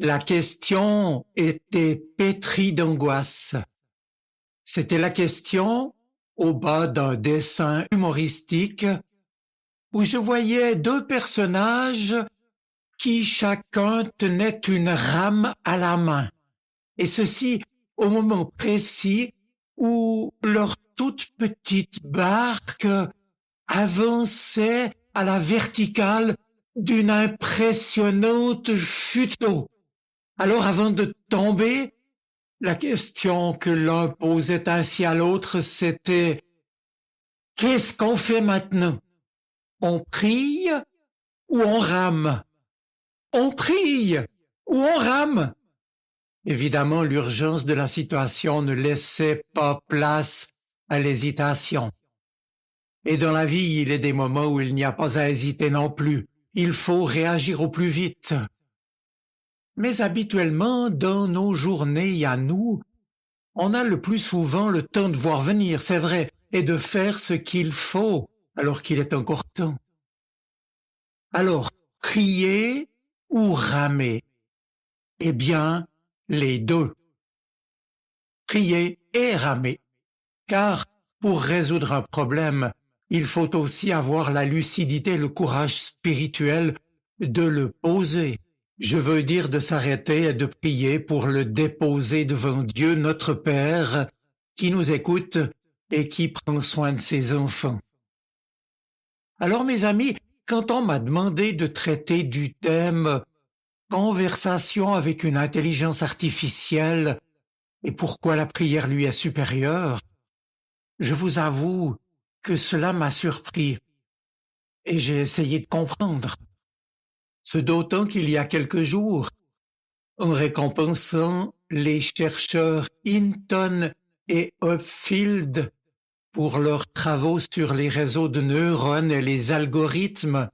La question était pétrie d'angoisse. C'était la question, au bas d'un dessin humoristique, où je voyais deux personnages qui chacun tenait une rame à la main, et ceci au moment précis où leur toute petite barque avançait à la verticale d'une impressionnante chute d'eau. Alors avant de tomber, la question que l'un posait ainsi à l'autre, c'était « Qu'est-ce qu'on fait maintenant? On prie ou on rame? On prie ou on rame ?» Évidemment, l'urgence de la situation ne laissait pas place à l'hésitation. Et dans la vie, il est des moments où il n'y a pas à hésiter non plus. Il faut réagir au plus vite. Mais habituellement, dans nos journées à nous, on a le plus souvent le temps de voir venir, c'est vrai, et de faire ce qu'il faut, alors qu'il est encore temps. Alors, prier ou ramer? Eh bien, les deux. Prier et ramer. Car, pour résoudre un problème, il faut aussi avoir la lucidité et le courage spirituel de le poser. Je veux dire de s'arrêter et de prier pour le déposer devant Dieu notre Père, qui nous écoute et qui prend soin de ses enfants. Alors mes amis, quand on m'a demandé de traiter du thème « Conversation avec une intelligence artificielle et pourquoi la prière lui est supérieure », je vous avoue que cela m'a surpris et j'ai essayé de comprendre. Ce d'autant qu'il y a quelques jours, en récompensant les chercheurs Hinton et Hopfield pour leurs travaux sur les réseaux de neurones et les algorithmes,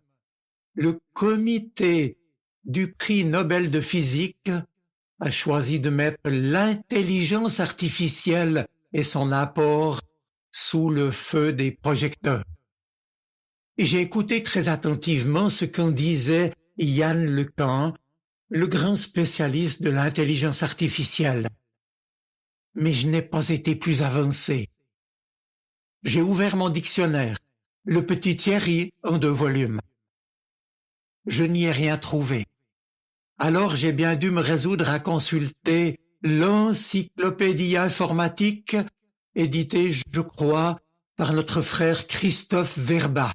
le comité du prix Nobel de physique a choisi de mettre l'intelligence artificielle et son apport sous le feu des projecteurs. Et j'ai écouté très attentivement ce qu'en disait Yann LeCun, le grand spécialiste de l'intelligence artificielle. Mais je n'ai pas été plus avancé. J'ai ouvert mon dictionnaire, le petit Thierry en 2 volumes. Je n'y ai rien trouvé. Alors j'ai bien dû me résoudre à consulter l'encyclopédie informatique, éditée, je crois, par notre frère Christophe Verba.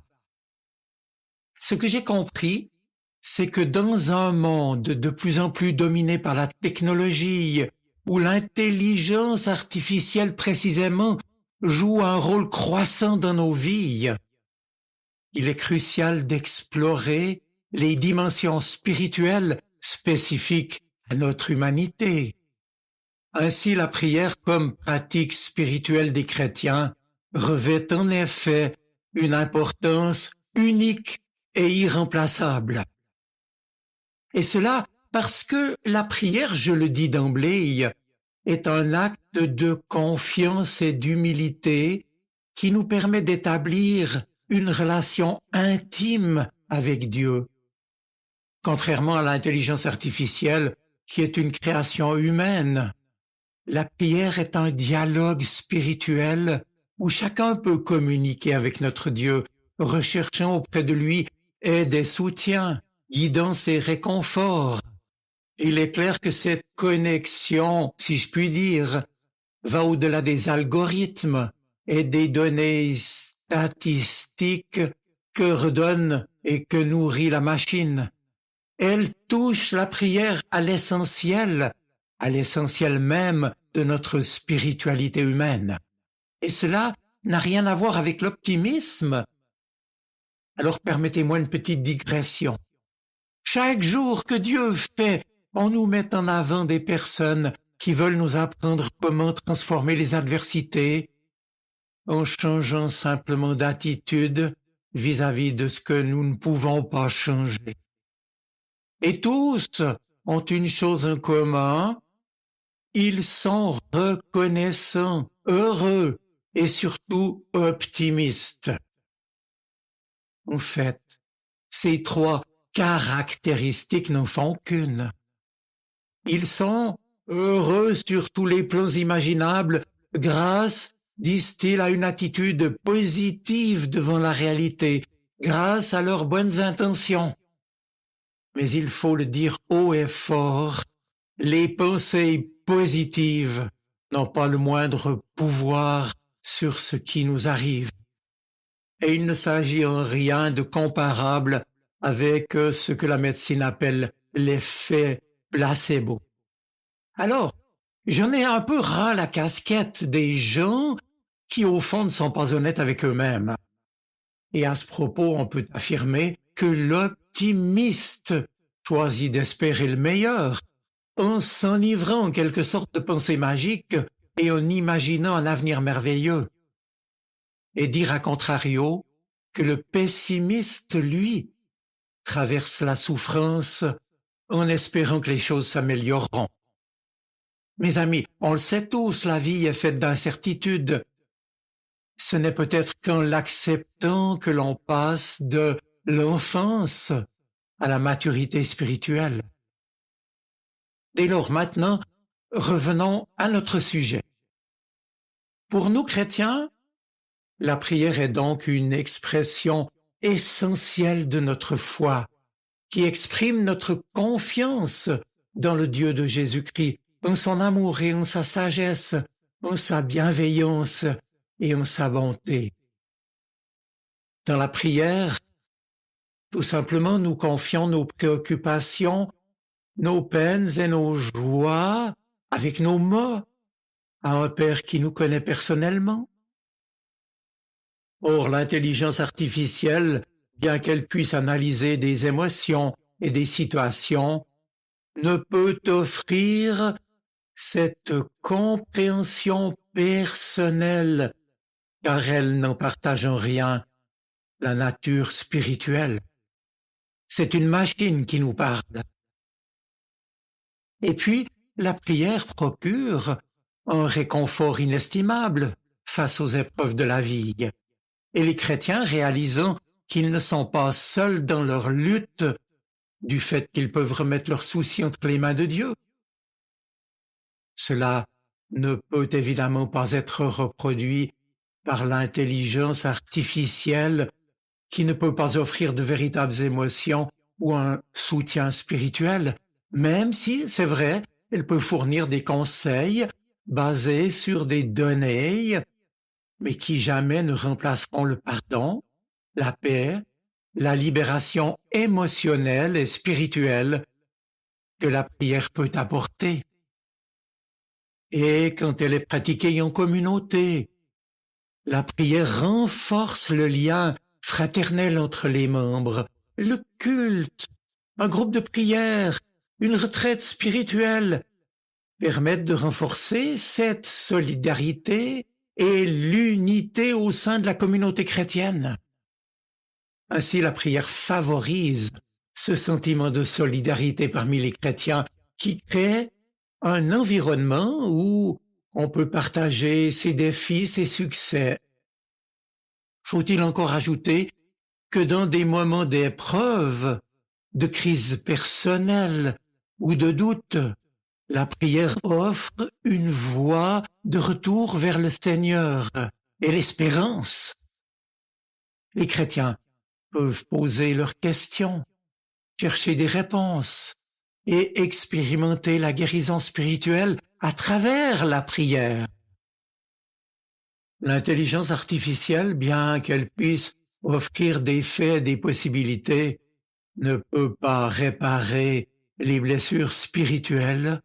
Ce que j'ai compris, c'est que dans un monde de plus en plus dominé par la technologie, où l'intelligence artificielle précisément joue un rôle croissant dans nos vies, il est crucial d'explorer les dimensions spirituelles spécifiques à notre humanité. Ainsi, la prière comme pratique spirituelle des chrétiens revêt en effet une importance unique et irremplaçable. Et cela parce que la prière, je le dis d'emblée, est un acte de confiance et d'humilité qui nous permet d'établir une relation intime avec Dieu. Contrairement à l'intelligence artificielle, qui est une création humaine, la prière est un dialogue spirituel où chacun peut communiquer avec notre Dieu, recherchant auprès de lui aide et soutien, guidance et réconfort. Il est clair que cette connexion, si je puis dire, va au-delà des algorithmes et des données statistiques que redonne et que nourrit la machine. Elle touche la prière à l'essentiel même de notre spiritualité humaine. Et cela n'a rien à voir avec l'optimisme. Alors permettez-moi une petite digression. Chaque jour que Dieu fait, on nous met en avant des personnes qui veulent nous apprendre comment transformer les adversités en changeant simplement d'attitude vis-à-vis de ce que nous ne pouvons pas changer. Et tous ont une chose en commun, ils sont reconnaissants, heureux et surtout optimistes. En fait, ces 3 caractéristiques n'en font qu'une. Ils sont heureux sur tous les plans imaginables grâce, disent-ils, à une attitude positive devant la réalité, grâce à leurs bonnes intentions. Mais il faut le dire haut et fort, les pensées positives n'ont pas le moindre pouvoir sur ce qui nous arrive. Et il ne s'agit en rien de comparable avec ce que la médecine appelle l'effet placebo. Alors, j'en ai un peu ras la casquette des gens qui au fond ne sont pas honnêtes avec eux-mêmes. Et à ce propos, on peut affirmer que l'optimiste choisit d'espérer le meilleur en s'enivrant en quelque sorte de pensées magiques et en imaginant un avenir merveilleux. Et dire à contrario que le pessimiste, lui, traverse la souffrance en espérant que les choses s'amélioreront. Mes amis, on le sait tous, la vie est faite d'incertitudes. Ce n'est peut-être qu'en l'acceptant que l'on passe de l'enfance à la maturité spirituelle. Dès lors, maintenant, revenons à notre sujet. Pour nous chrétiens, la prière est donc une expression essentielle de notre foi, qui exprime notre confiance dans le Dieu de Jésus-Christ, en son amour et en sa sagesse, en sa bienveillance et en sa bonté. Dans la prière, tout simplement, nous confions nos préoccupations, nos peines et nos joies avec nos maux à un Père qui nous connaît personnellement. Or, l'intelligence artificielle, bien qu'elle puisse analyser des émotions et des situations, ne peut offrir cette compréhension personnelle, car elle n'en partage en rien la nature spirituelle. C'est une machine qui nous parle. Et puis, la prière procure un réconfort inestimable face aux épreuves de la vie. Et les chrétiens, réalisant qu'ils ne sont pas seuls dans leur lutte, du fait qu'ils peuvent remettre leurs soucis entre les mains de Dieu. Cela ne peut évidemment pas être reproduit par l'intelligence artificielle qui ne peut pas offrir de véritables émotions ou un soutien spirituel, même si, c'est vrai, elle peut fournir des conseils basés sur des données, mais qui jamais ne remplaceront le pardon, la paix, la libération émotionnelle et spirituelle que la prière peut apporter. Et quand elle est pratiquée en communauté, la prière renforce le lien fraternel entre les membres, le culte, un groupe de prière, une retraite spirituelle permettent de renforcer cette solidarité et l'unité au sein de la communauté chrétienne. Ainsi, la prière favorise ce sentiment de solidarité parmi les chrétiens qui crée un environnement où on peut partager ses défis, ses succès. Faut-il encore ajouter que dans des moments d'épreuve, de crise personnelle ou de doute, la prière offre une voie de retour vers le Seigneur et l'espérance. Les chrétiens peuvent poser leurs questions, chercher des réponses et expérimenter la guérison spirituelle à travers la prière. L'intelligence artificielle, bien qu'elle puisse offrir des faits, des possibilités, ne peut pas réparer les blessures spirituelles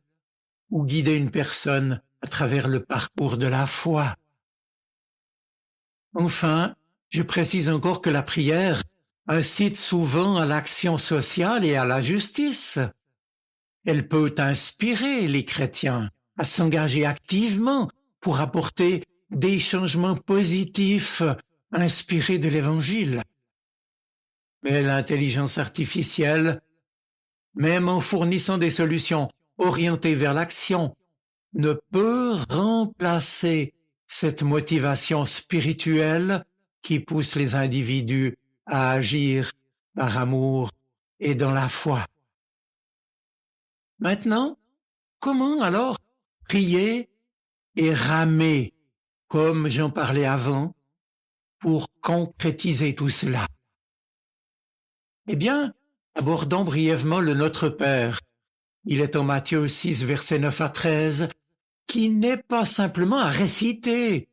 ou guider une personne à travers le parcours de la foi. Enfin, je précise encore que la prière incite souvent à l'action sociale et à la justice. Elle peut inspirer les chrétiens à s'engager activement pour apporter des changements positifs inspirés de l'Évangile. Mais l'intelligence artificielle, même en fournissant des solutions orientées vers l'action, ne peut remplacer cette motivation spirituelle qui pousse les individus à agir par amour et dans la foi. Maintenant, comment alors prier et ramer, comme j'en parlais avant, pour concrétiser tout cela? Eh bien, abordons brièvement le Notre Père. Il est en Matthieu 6, versets 9 à 13, qui n'est pas simplement à réciter,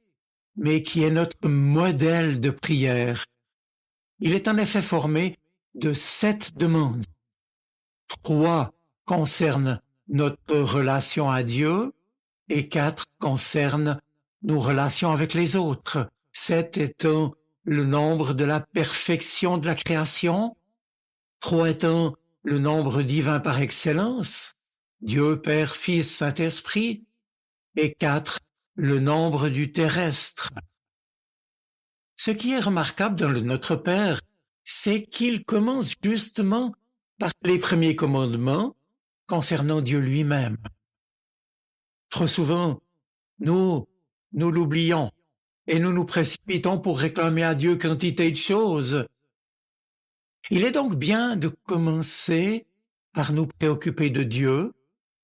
mais qui est notre modèle de prière. Il est en effet formé de 7 demandes. 3 concernent notre relation à Dieu et 4 concernent nos relations avec les autres. 7 étant le nombre de la perfection de la création, 3 étant le nombre divin par excellence, Dieu, Père, Fils, Saint-Esprit, et 4, le nombre du terrestre. Ce qui est remarquable dans le Notre Père, c'est qu'il commence justement par les premiers commandements concernant Dieu lui-même. Trop souvent, nous l'oublions et nous nous précipitons pour réclamer à Dieu quantité de choses. Il est donc bien de commencer par nous préoccuper de Dieu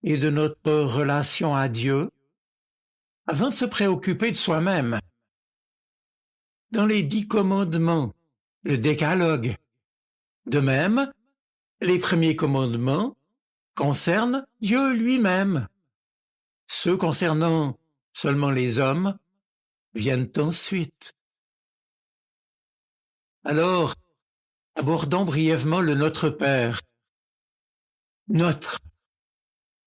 et de notre relation à Dieu avant de se préoccuper de soi-même. Dans les 10 commandements, le décalogue. De même, les premiers commandements concernent Dieu lui-même. Ceux concernant seulement les hommes viennent ensuite. Alors, abordons brièvement le Notre Père. Notre.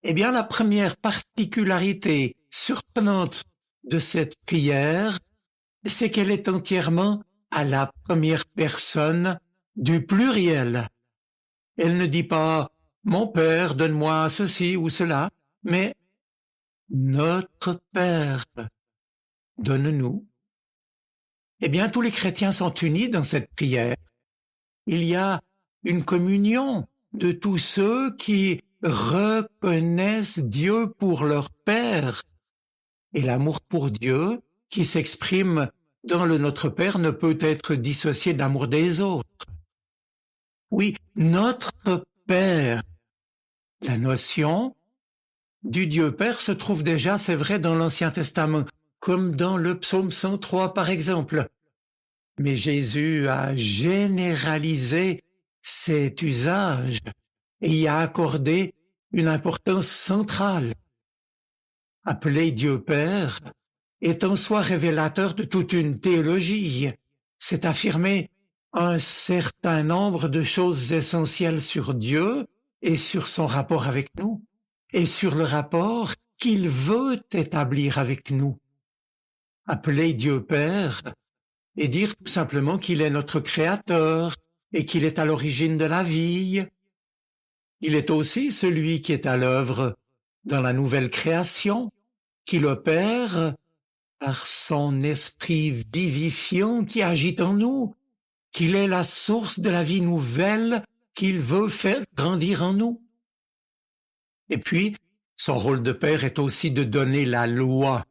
Eh bien, la première particularité surprenante de cette prière, c'est qu'elle est entièrement à la première personne du pluriel. Elle ne dit pas « Mon Père, donne-moi ceci ou cela », mais « Notre Père, donne-nous ». Eh bien, tous les chrétiens sont unis dans cette prière. Il y a une communion de tous ceux qui reconnaissent Dieu pour leur Père. Et l'amour pour Dieu, qui s'exprime dans le Notre Père, ne peut être dissocié de l'amour des autres. Oui, notre Père. La notion du Dieu Père se trouve déjà, c'est vrai, dans l'Ancien Testament, comme dans le psaume 103 par exemple. Mais Jésus a généralisé cet usage et y a accordé une importance centrale. Appeler Dieu Père est en soi révélateur de toute une théologie. C'est affirmer un certain nombre de choses essentielles sur Dieu et sur son rapport avec nous, et sur le rapport qu'il veut établir avec nous. Appeler Dieu Père et dire tout simplement qu'il est notre Créateur et qu'il est à l'origine de la vie. Il est aussi celui qui est à l'œuvre dans la nouvelle création, qu'il opère par son esprit vivifiant qui agit en nous, qu'il est la source de la vie nouvelle qu'il veut faire grandir en nous. Et puis, son rôle de père est aussi de donner la loi,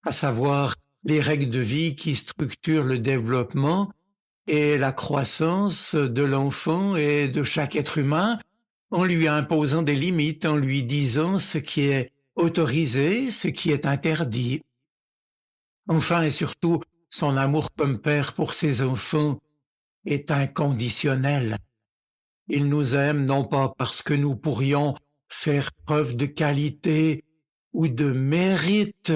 à savoir les règles de vie qui structurent le développement et la croissance de l'enfant et de chaque être humain, en lui imposant des limites, en lui disant ce qui est autorisé, ce qui est interdit. Enfin et surtout, son amour comme père pour ses enfants est inconditionnel. Il nous aime non pas parce que nous pourrions faire preuve de qualité ou de mérite,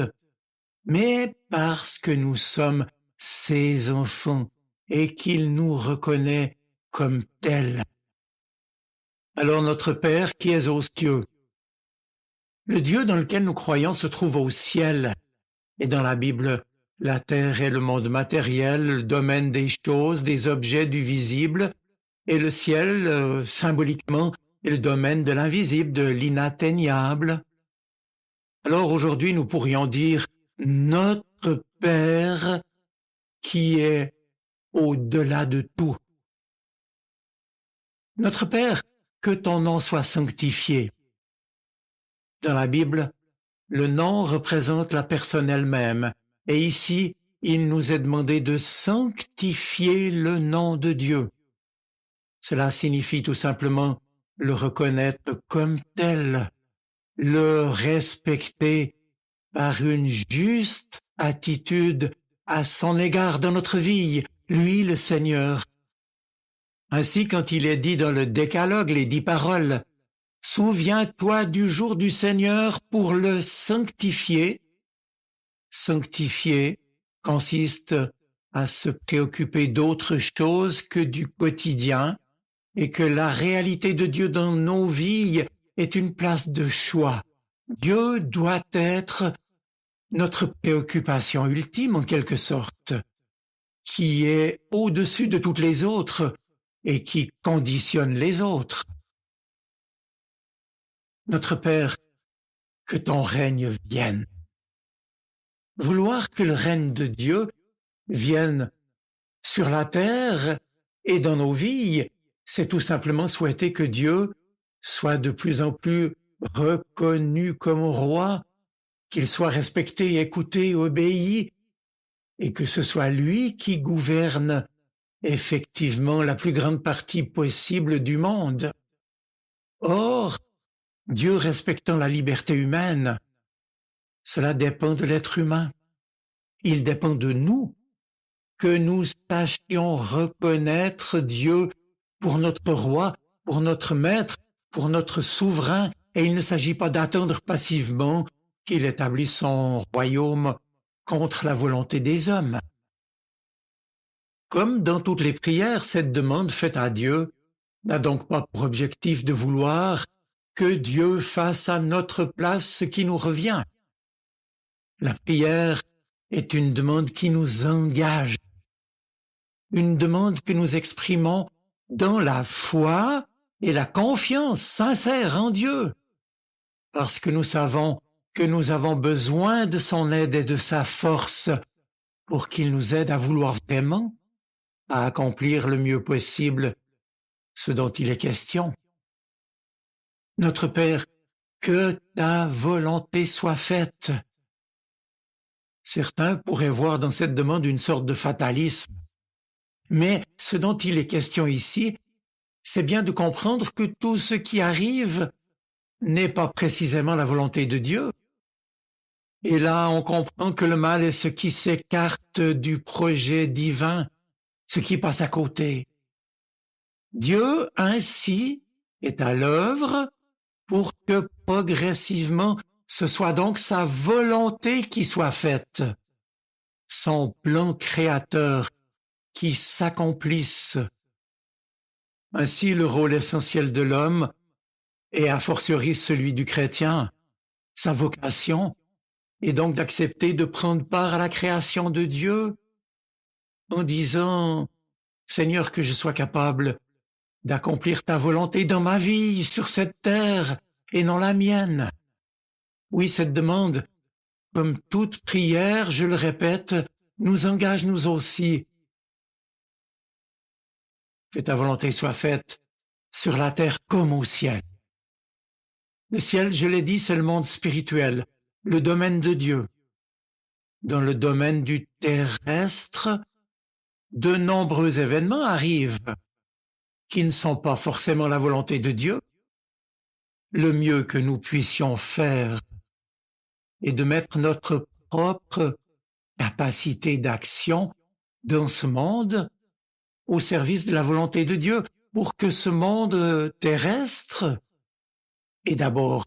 mais parce que nous sommes ses enfants et qu'il nous reconnaît comme tels. Alors notre Père qui est aux cieux, le Dieu dans lequel nous croyons se trouve au ciel, et dans la Bible, la terre est le monde matériel, le domaine des choses, des objets du visible, et le ciel, symboliquement, est le domaine de l'invisible, de l'inatteignable. Alors aujourd'hui, nous pourrions dire notre Père qui est au-delà de tout. Notre Père, que ton nom soit sanctifié. Dans la Bible, le nom représente la personne elle-même, et ici, il nous est demandé de sanctifier le nom de Dieu. Cela signifie tout simplement le reconnaître comme tel, le respecter par une juste attitude à son égard dans notre vie, lui le Seigneur. Ainsi, quand il est dit dans le Décalogue, les 10 paroles, « Souviens-toi du jour du Seigneur pour le sanctifier », sanctifier consiste à se préoccuper d'autre chose que du quotidien et que la réalité de Dieu dans nos vies est une place de choix. Dieu doit être notre préoccupation ultime en quelque sorte, qui est au-dessus de toutes les autres et qui conditionne les autres. Notre Père, que ton règne vienne. Vouloir que le règne de Dieu vienne sur la terre et dans nos vies, c'est tout simplement souhaiter que Dieu soit de plus en plus reconnu comme roi, qu'il soit respecté, écouté, obéi, et que ce soit lui qui gouverne effectivement la plus grande partie possible du monde. Or, Dieu respectant la liberté humaine, cela dépend de l'être humain. Il dépend de nous que nous sachions reconnaître Dieu pour notre roi, pour notre maître, pour notre souverain, et il ne s'agit pas d'attendre passivement qu'il établisse son royaume contre la volonté des hommes. Comme dans toutes les prières, cette demande faite à Dieu n'a donc pas pour objectif de vouloir que Dieu fasse à notre place ce qui nous revient. La prière est une demande qui nous engage, une demande que nous exprimons dans la foi et la confiance sincère en Dieu, parce que nous savons que nous avons besoin de son aide et de sa force pour qu'il nous aide à vouloir vraiment, à accomplir le mieux possible ce dont il est question. Notre Père, que ta volonté soit faite. Certains pourraient voir dans cette demande une sorte de fatalisme. Mais ce dont il est question ici, c'est bien de comprendre que tout ce qui arrive n'est pas précisément la volonté de Dieu. Et là, on comprend que le mal est ce qui s'écarte du projet divin, ce qui passe à côté. Dieu, ainsi, est à l'œuvre pour que progressivement ce soit donc sa volonté qui soit faite, son plan créateur qui s'accomplisse. Ainsi, le rôle essentiel de l'homme, et a fortiori celui du chrétien, sa vocation, est donc d'accepter de prendre part à la création de Dieu en disant « Seigneur, que je sois capable d'accomplir ta volonté dans ma vie, sur cette terre, et non la mienne. » Oui, cette demande, comme toute prière, je le répète, nous engage nous aussi. Que ta volonté soit faite sur la terre comme au ciel. Le ciel, je l'ai dit, c'est le monde spirituel, le domaine de Dieu. Dans le domaine du terrestre, de nombreux événements arrivent qui ne sont pas forcément la volonté de Dieu. Le mieux que nous puissions faire est de mettre notre propre capacité d'action dans ce monde au service de la volonté de Dieu pour que ce monde terrestre, et d'abord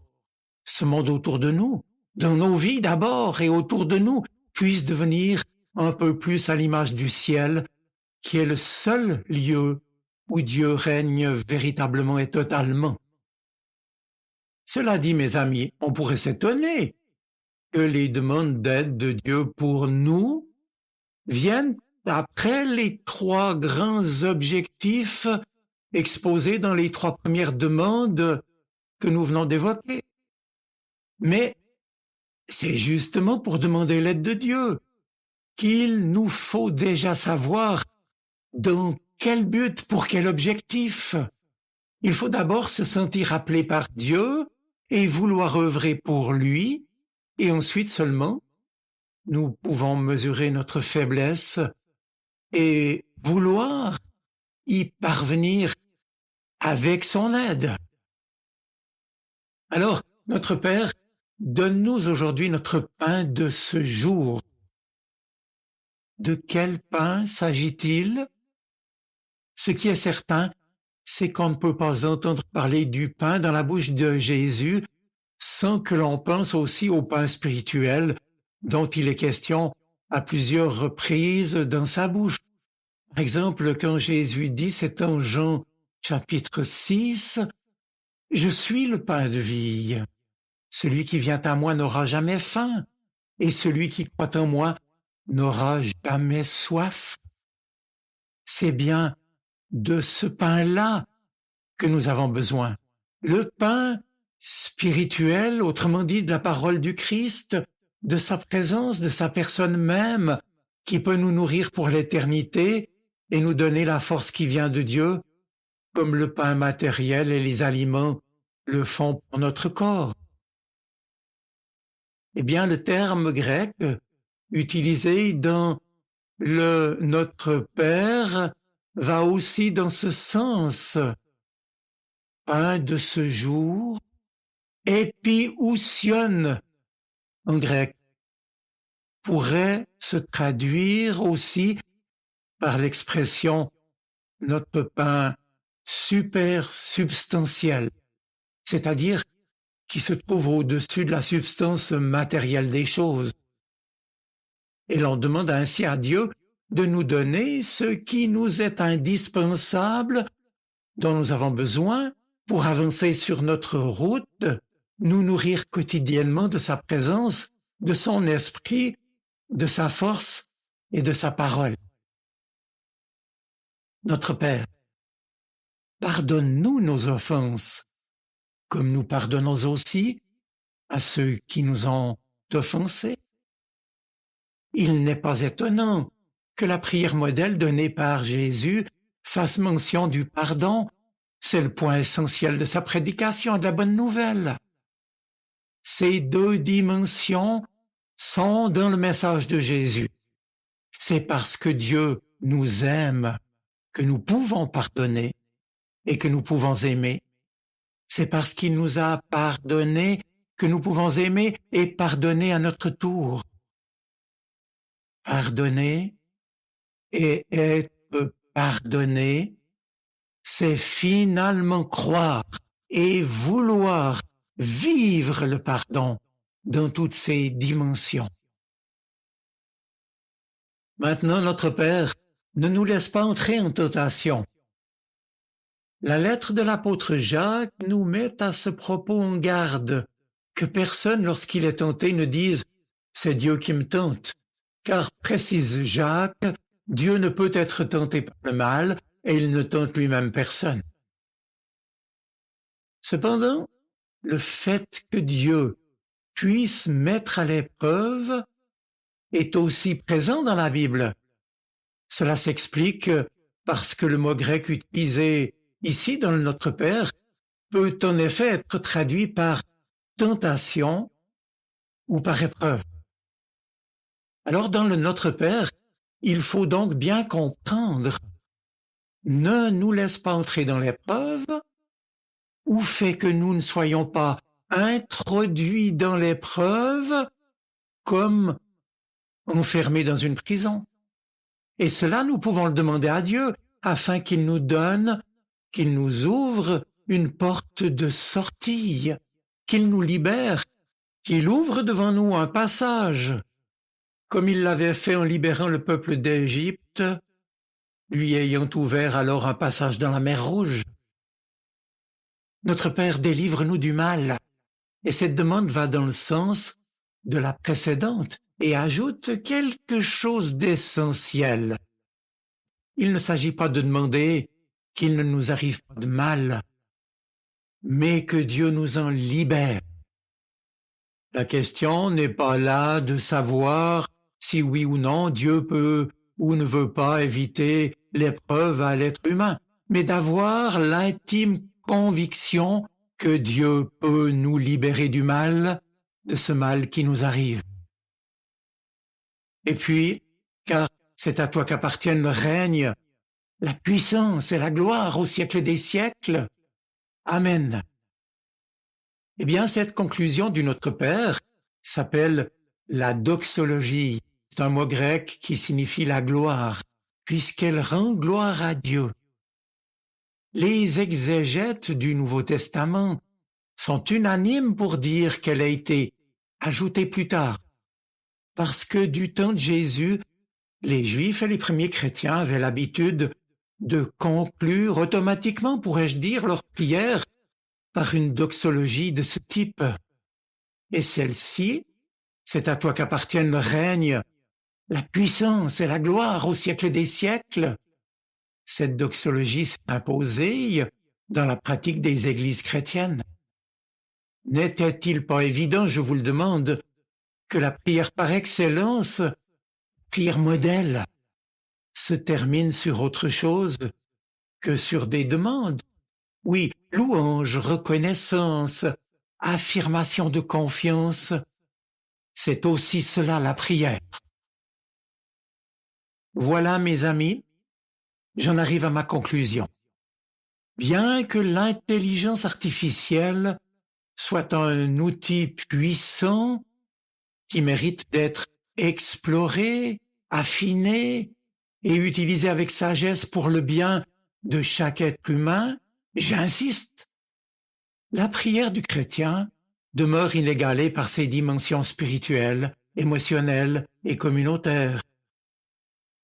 ce monde autour de nous, dans nos vies d'abord et autour de nous, puisse devenir un peu plus à l'image du ciel, qui est le seul lieu où Dieu règne véritablement et totalement. Cela dit, mes amis, on pourrait s'étonner que les demandes d'aide de Dieu pour nous viennent après les 3 grands objectifs exposés dans les 3 premières demandes que nous venons d'évoquer. Mais c'est justement pour demander l'aide de Dieu qu'il nous faut déjà savoir dans quel but, pour quel objectif. Il faut d'abord se sentir appelé par Dieu et vouloir œuvrer pour lui, et ensuite seulement nous pouvons mesurer notre faiblesse et vouloir y parvenir avec son aide. Alors, Notre Père, donne-nous aujourd'hui notre pain de ce jour. De quel pain s'agit-il? Ce qui est certain, c'est qu'on ne peut pas entendre parler du pain dans la bouche de Jésus sans que l'on pense aussi au pain spirituel dont il est question à plusieurs reprises dans sa bouche. Par exemple, quand Jésus dit, c'est en Jean chapitre 6, « Je suis le pain de vie. Celui qui vient à moi n'aura jamais faim, et celui qui croit en moi n'aura jamais soif. » C'est bien de ce pain-là que nous avons besoin. Le pain spirituel, autrement dit de la parole du Christ, de sa présence, de sa personne même, qui peut nous nourrir pour l'éternité et nous donner la force qui vient de Dieu, comme le pain matériel et les aliments le font pour notre corps. Eh bien, le terme grec utilisé dans le Notre Père va aussi dans ce sens. Pain de ce jour, épiousion en grec, pourrait se traduire aussi par l'expression notre pain supersubstantiel, c'est-à-dire qui se trouve au-dessus de la substance matérielle des choses. Et l'on demande ainsi à Dieu de nous donner ce qui nous est indispensable, dont nous avons besoin pour avancer sur notre route, nous nourrir quotidiennement de sa présence, de son esprit, de sa force et de sa parole. Notre Père, pardonne-nous nos offenses, comme nous pardonnons aussi à ceux qui nous ont offensés. Il n'est pas étonnant que la prière modèle donnée par Jésus fasse mention du pardon. C'est le point essentiel de sa prédication et de la bonne nouvelle. Ces deux dimensions sont dans le message de Jésus. C'est parce que Dieu nous aime que nous pouvons pardonner et que nous pouvons aimer. C'est parce qu'il nous a pardonné que nous pouvons aimer et pardonner à notre tour. Pardonner et être pardonné, c'est finalement croire et vouloir vivre le pardon dans toutes ses dimensions. Maintenant, notre Père, ne nous laisse pas entrer en tentation. La lettre de l'apôtre Jacques nous met à ce propos en garde, que personne, lorsqu'il est tenté, ne dise « c'est Dieu qui me tente », car, précise Jacques, Dieu ne peut être tenté par le mal et il ne tente lui-même personne. Cependant, le fait que Dieu puisse mettre à l'épreuve est aussi présent dans la Bible. Cela s'explique parce que le mot grec utilisé ici dans le Notre Père peut en effet être traduit par tentation ou par épreuve. Alors dans le Notre Père, il faut donc bien comprendre ne nous laisse pas entrer dans l'épreuve ou fait que nous ne soyons pas introduits dans l'épreuve comme enfermés dans une prison. Et cela, nous pouvons le demander à Dieu afin qu'il nous donne, qu'il nous ouvre une porte de sortie, qu'il nous libère, qu'il ouvre devant nous un passage, comme il l'avait fait en libérant le peuple d'Égypte, lui ayant ouvert alors un passage dans la mer Rouge. Notre Père, délivre-nous du mal. Et cette demande va dans le sens de la précédente et ajoute quelque chose d'essentiel. Il ne s'agit pas de demander qu'il ne nous arrive pas de mal, mais que Dieu nous en libère. La question n'est pas là de savoir si oui ou non Dieu peut ou ne veut pas éviter l'épreuve à l'être humain, mais d'avoir l'intime conviction que Dieu peut nous libérer du mal, de ce mal qui nous arrive. Et puis, car c'est à toi qu'appartiennent le règne, la puissance et la gloire au siècle des siècles. Amen. Eh bien, cette conclusion du Notre Père s'appelle la doxologie. C'est un mot grec qui signifie la gloire, puisqu'elle rend gloire à Dieu. Les exégètes du Nouveau Testament sont unanimes pour dire qu'elle a été ajoutée plus tard, parce que du temps de Jésus, les Juifs et les premiers chrétiens avaient l'habitude de conclure automatiquement, pourrais-je dire, leur prière par une doxologie de ce type. Et celle-ci, c'est à toi qu'appartiennent le règne, la puissance et la gloire au siècle des siècles. Cette doxologie s'est imposée dans la pratique des églises chrétiennes. N'était-il pas évident, je vous le demande, que la prière par excellence, prière modèle, se termine sur autre chose que sur des demandes? Oui, louange, reconnaissance, affirmation de confiance, c'est aussi cela la prière. Voilà, mes amis, j'en arrive à ma conclusion. Bien que l'intelligence artificielle soit un outil puissant qui mérite d'être exploré, affiné et utilisé avec sagesse pour le bien de chaque être humain, j'insiste, la prière du chrétien demeure inégalée par ses dimensions spirituelles, émotionnelles et communautaires.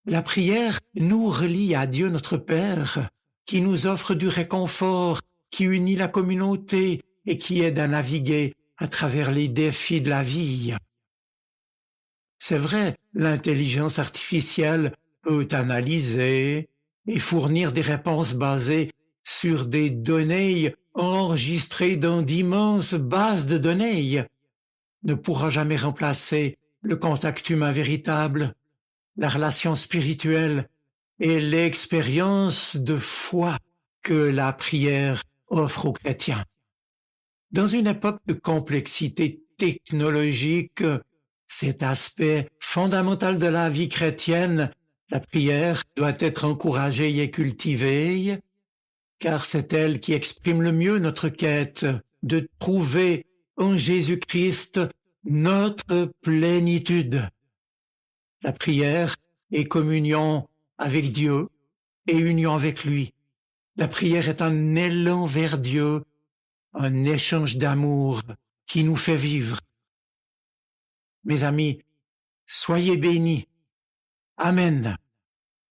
La prière nous relie à Dieu notre Père, qui nous offre du réconfort, qui unit la communauté et qui aide à naviguer à travers les défis de la vie. C'est vrai, l'intelligence artificielle peut analyser et fournir des réponses basées sur des données enregistrées dans d'immenses bases de données, ne pourra jamais remplacer le contact humain véritable, la relation spirituelle et l'expérience de foi que la prière offre aux chrétiens. Dans une époque de complexité technologique, cet aspect fondamental de la vie chrétienne, la prière, doit être encouragée et cultivée, car c'est elle qui exprime le mieux notre quête de trouver en Jésus-Christ notre plénitude. La prière est communion avec Dieu et union avec lui. La prière est un élan vers Dieu, un échange d'amour qui nous fait vivre. Mes amis, soyez bénis. Amen.